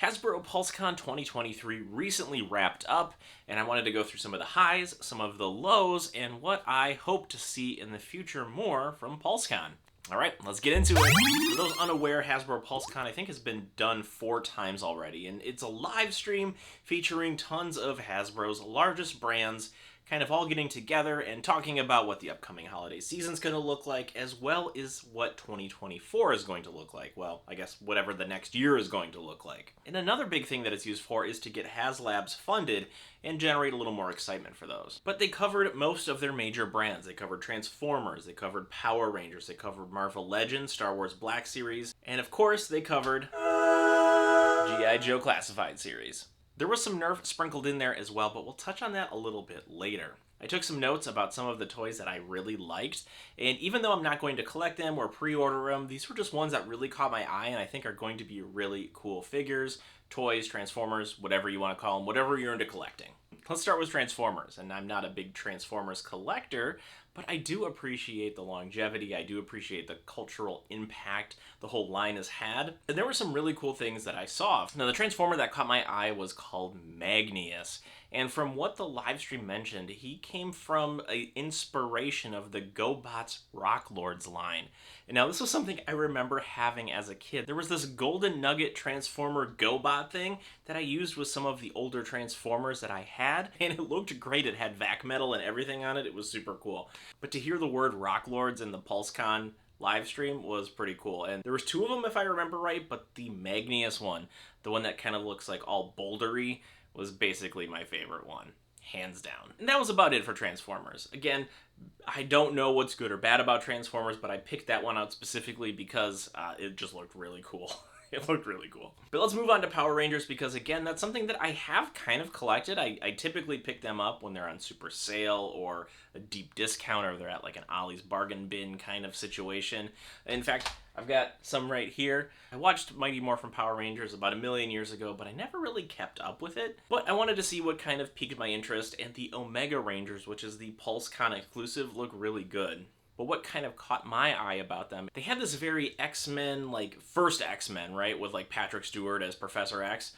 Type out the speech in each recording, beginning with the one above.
Hasbro Pulsecon 2023 recently wrapped up, and I wanted to go through some of the highs, some of the lows, and what I hope to see in the future more from Pulsecon. Alright, let's get into it. For those unaware, Hasbro Pulsecon I think has been done 4 times already, and it's a live stream featuring tons of Hasbro's largest brands kind of all getting together and talking about what the upcoming holiday season's going to look like, as well as what 2024 is going to look like. Well, I guess whatever the next year is going to look like. And another big thing that it's used for is to get HasLabs funded and generate a little more excitement for those. But they covered most of their major brands. They covered Transformers, they covered Power Rangers, they covered Marvel Legends, Star Wars Black Series, and of course they covered G.I. Joe Classified Series. There was some Nerf sprinkled in there as well, but we'll touch on that a little bit later. I took some notes about some of the toys that I really liked, and even though I'm not going to collect them or pre-order them, these were just ones that really caught my eye and I think are going to be really cool figures, toys, Transformers, whatever you want to call them, whatever you're into collecting. Let's start with Transformers, and I'm not a big Transformers collector, but I do appreciate the longevity, I do appreciate the cultural impact the whole line has had, and there were some really cool things that I saw. Now, the Transformer that caught my eye was called Magnius, and from what the livestream mentioned, he came from an inspiration of the GoBots Rock Lords line. And now, this was something I remember having as a kid. There was this Golden Nugget Transformer GoBot thing that I used with some of the older Transformers that I had, and it looked great. It had vac metal and everything on it. It was super cool. But to hear the word Rock Lords in the PulseCon live stream was pretty cool. And there was 2 of them if I remember right, but the Magnius one, the one that kind of looks like all bouldery, was basically my favorite one, hands down. And that was about it for Transformers. Again, I don't know what's good or bad about Transformers, but I picked that one out specifically because it just looked really cool. It looked really cool. But let's move on to Power Rangers, because again, that's something that I have kind of collected. I typically pick them up when they're on super sale or a deep discount, or they're at like an Ollie's bargain bin kind of situation. In fact, I've got some right here. I watched Mighty Morphin Power Rangers about 1 million years ago, but I never really kept up with it. But I wanted to see what kind of piqued my interest, and the Omega Rangers, which is the PulseCon exclusive, look really good. But what kind of caught my eye about them, they had this very X-Men, like first X-Men, right? With like Patrick Stewart as Professor X.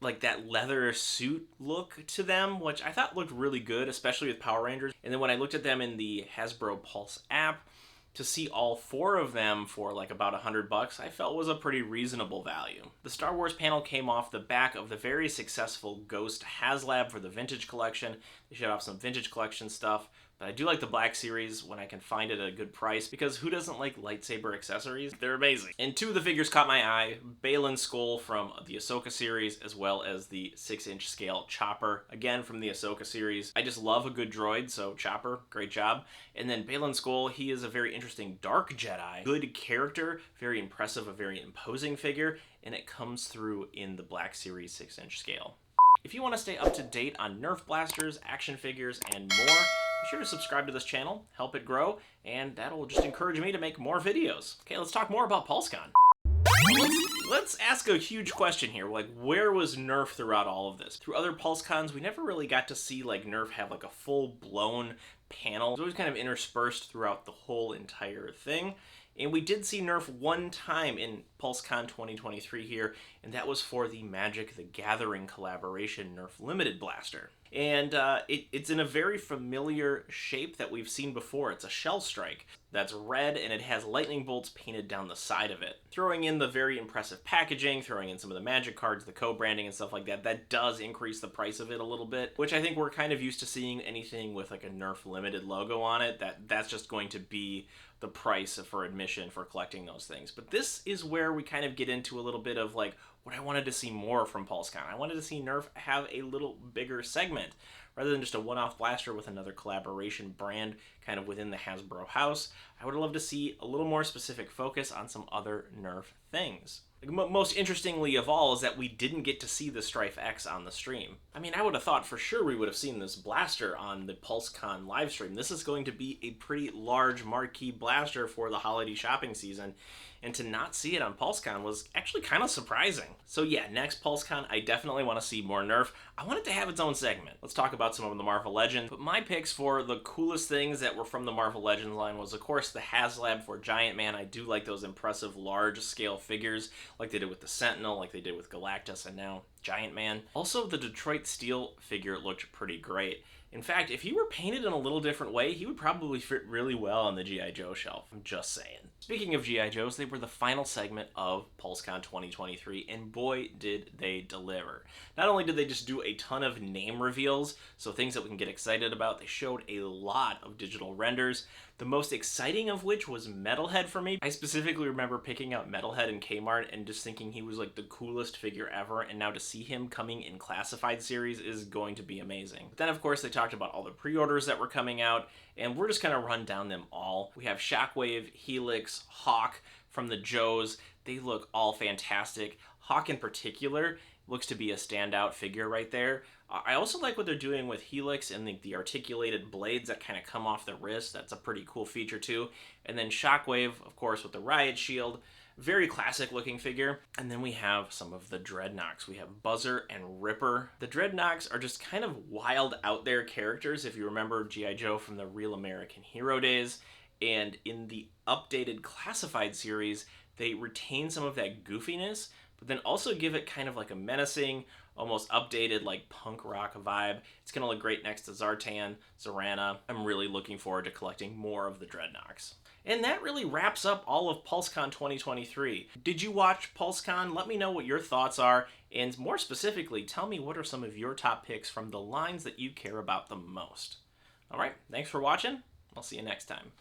Like that leather suit look to them, which I thought looked really good, especially with Power Rangers. And then when I looked at them in the Hasbro Pulse app, to see all 4 of them for like about $100, I felt was a pretty reasonable value. The Star Wars panel came off the back of the very successful Ghost HasLab for the Vintage Collection. They showed off some Vintage Collection stuff, but I do like the Black Series when I can find it at a good price, because who doesn't like lightsaber accessories? They're amazing. And 2 of the figures caught my eye, Balin's Skull from the Ahsoka series, as well as the 6-inch scale Chopper, again from the Ahsoka series. I just love a good droid, so Chopper, great job. And then Balin's Skull, he is a very interesting dark Jedi. Good character, very impressive, a very imposing figure, and it comes through in the Black Series 6-inch scale. If you want to stay up to date on Nerf blasters, action figures, and more, be sure to subscribe to this channel, help it grow, and that'll just encourage me to make more videos. Okay, let's talk more about PulseCon. Let's ask a huge question here, like where was Nerf throughout all of this? Through other PulseCons, we never really got to see like Nerf have like a full-blown panel. It was always kind of interspersed throughout the whole entire thing. And we did see Nerf one time in PulseCon 2023 here, and that was for the Magic the Gathering collaboration Nerf Limited Blaster. And it's in a very familiar shape that we've seen before. It's a shell strike that's red, and it has lightning bolts painted down the side of it. Throwing in the very impressive packaging, throwing in some of the Magic cards, the co-branding and stuff like that, that does increase the price of it a little bit, which I think we're kind of used to seeing anything with like a Nerf Limited logo on it, that's just going to be the price for admission for collecting those things. But this is where we kind of get into a little bit of like what I wanted to see more from PulseCon. I wanted to see Nerf have a little bigger segment rather than just a one-off blaster with another collaboration brand kind of within the Hasbro house. I would love to see a little more specific focus on some other Nerf things. Most interestingly of all is that we didn't get to see the Strife X on the stream. I mean, I would have thought for sure we would have seen this blaster on the PulseCon live stream. This is going to be a pretty large marquee blaster for the holiday shopping season, and to not see it on PulseCon was actually kind of surprising. So yeah, next PulseCon, I definitely want to see more Nerf. I want it to have its own segment. Let's talk about about some of the Marvel Legends, but my picks for the coolest things that were from the Marvel Legends line was, of course, the HasLab for Giant Man. I do like those impressive large-scale figures like they did with the Sentinel, like they did with Galactus, and now Giant Man. Also, the Detroit Steel figure looked pretty great. In fact, if he were painted in a little different way, he would probably fit really well on the G.I. Joe shelf. I'm just saying. Speaking of G.I. Joes, they were the final segment of Pulsecon 2023, and boy, did they deliver. Not only did they just do a ton of name reveals, so things that we can get excited about, they showed a lot of digital renders, the most exciting of which was Metalhead for me. I specifically remember picking out Metalhead in Kmart and just thinking he was like the coolest figure ever, and now to see him coming in Classified series is going to be amazing. But then of course they talked about all the pre-orders that were coming out, and we're just gonna run down them all. We have Shockwave, Helix, Hawk from the Joes. They look all fantastic. Hawk in particular looks to be a standout figure right there. I also like what they're doing with Helix and the articulated blades that kind of come off the wrist. That's a pretty cool feature too. And then Shockwave, of course, with the Riot Shield. Very classic looking figure. And then we have some of the Dreadnoks. We have Buzzer and Ripper. The Dreadnoks are just kind of wild out there characters, if you remember G.I. Joe from the Real American Hero days. And in the updated Classified series, they retain some of that goofiness, but then also give it kind of like a menacing, almost updated like punk rock vibe. It's gonna look great next to Zartan, Zorana. I'm really looking forward to collecting more of the Dreadnoks. And that really wraps up all of Pulsecon 2023. Did you watch Pulsecon? Let me know what your thoughts are, and more specifically, tell me what are some of your top picks from the lines that you care about the most. All right, thanks for watching. I'll see you next time.